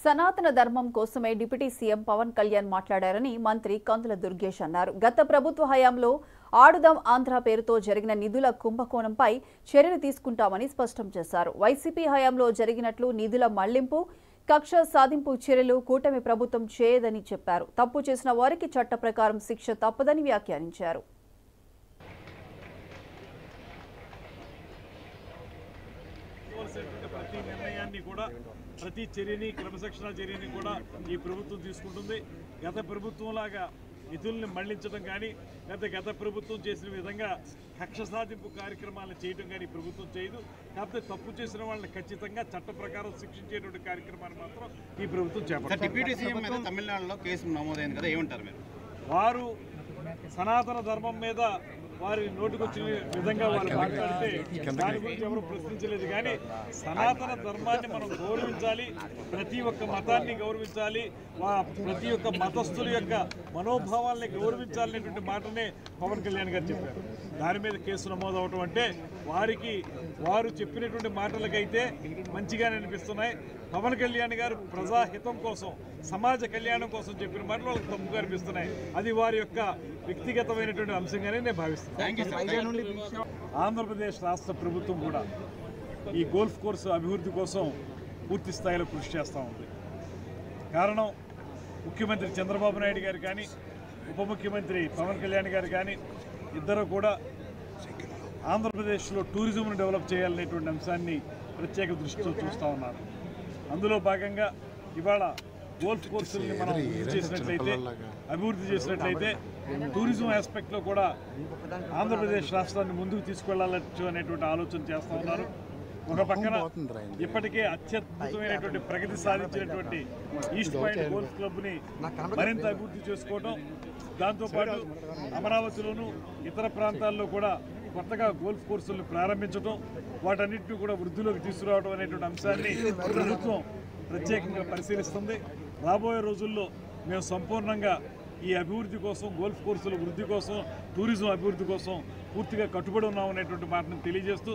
సనాతన ధర్మం కోసమే డిప్యూటీ సీఎం పవన్ కళ్యాణ్ మాట్లాడారని మంత్రి కందుల దుర్గేష్ అన్నారు. గత ప్రభుత్వ హయాంలో ఆడుదాం ఆంధ్ర పేరుతో జరిగిన నిధుల కుంభకోణంపై చర్యలు తీసుకుంటామని స్పష్టం చేశారు. వైసీపీ హయాంలో జరిగినట్లు నిధుల మళ్లింపు, కక్ష సాధింపు చర్యలు కూటమి ప్రభుత్వం చేయదని చెప్పారు. తప్పు చేసిన వారికి చట్ట ప్రకారం శిక్ష తప్పదని వ్యాఖ్యానించారు. ప్రతి చర్యని క్రమశిక్షణ చర్యని కూడా ఈ ప్రభుత్వం తీసుకుంటుంది. గత ప్రభుత్వంలాగా నిధుల్ని మళ్లించడం కానీ గత ప్రభుత్వం చేసిన విధంగా కక్ష సాధింపు కార్యక్రమాలను చేయడం కానీ ప్రభుత్వం చేయదు. కాకపోతే తప్పు చేసిన వాళ్ళని ఖచ్చితంగా చట్ట ప్రకారం శిక్షించేటువంటి కార్యక్రమాన్ని మాత్రం ఈ ప్రభుత్వం చేపట్టారు. డిప్యూటీ సీఎం మీద తమిళనాడులో కేసు నమోదైంది కదా, ఏమంటారు మీరు? వారు సనాతన ధర్మం మీద వారి నోటికొచ్చిన విధంగా వారు మాట్లాడితే దాని గురించి ఎవరు ప్రశ్నించలేదు. కానీ సనాతన ధర్మాన్ని మనం గౌరవించాలి, ప్రతి ఒక్క మతాన్ని గౌరవించాలి, ప్రతి ఒక్క మతస్థుల యొక్క మనోభావాల్ని గౌరవించాలనేటువంటి మాటనే పవన్ కళ్యాణ్ గారు చెప్పారు. దాని మీద కేసు నమోదు అవటం అంటే వారు చెప్పినటువంటి మాటలకైతే మంచిగానే అనిపిస్తున్నాయి. పవన్ కళ్యాణ్ గారు ప్రజాహితం కోసం, సమాజ కళ్యాణం కోసం చెప్పిన మాటలు వాళ్ళకి తప్పుగా అనిపిస్తున్నాయి. అది వారి యొక్క వ్యక్తిగతమైనటువంటి అంశంగానే నేను భావిస్తున్నాను. ఆంధ్రప్రదేశ్ రాష్ట్ర ప్రభుత్వం కూడా ఈ గోల్ఫ్ కోర్సు అభివృద్ధి కోసం పూర్తి స్థాయిలో కృషి చేస్తూ ఉంది. కారణం ముఖ్యమంత్రి చంద్రబాబు నాయుడు గారు కానీ ఉప ముఖ్యమంత్రి పవన్ కళ్యాణ్ గారు కానీ ఇద్దరు కూడా ఆంధ్రప్రదేశ్లో టూరిజంను డెవలప్ చేయాలనేటువంటి అంశాన్ని ప్రత్యేక దృష్టితో చూస్తూ ఉన్నారు. అందులో భాగంగా ఇవాళ గోల్ఫ్ కోర్సుల్ని మనం అభివృద్ధి చేసినట్లయితే టూరిజం ఆస్పెక్ట్లో కూడా ఆంధ్రప్రదేశ్ రాష్ట్రాన్ని ముందుకు తీసుకెళ్లాలచ్చు అనేటువంటి ఆలోచన చేస్తూ ఉన్నారు. ఒక పక్కన ఇప్పటికే అత్యద్భుతమైనటువంటి ప్రగతి సాధించినటువంటి ఈస్ట్ పాయింట్ గోల్ఫ్ క్లబ్ని మరింత అభివృద్ధి చేసుకోవడం, దాంతోపాటు అమరావతిలోను ఇతర ప్రాంతాల్లో కూడా కొత్తగా గోల్ఫ్ కోర్సులను ప్రారంభించడం, వాటన్నిటిని కూడా వృద్ధిలోకి తీసుకురావడం అనేటువంటి అంశాన్ని ప్రభుత్వం ప్రత్యేకంగా పరిశీలిస్తుంది. రాబోయే రోజుల్లో మేము సంపూర్ణంగా ఈ అభివృద్ధి కోసం, గోల్ఫ్ కోర్సుల వృద్ధి కోసం, టూరిజం అభివృద్ధి కోసం పూర్తిగా కట్టుబడి ఉన్నామనేటువంటి మాటను తెలియజేస్తూ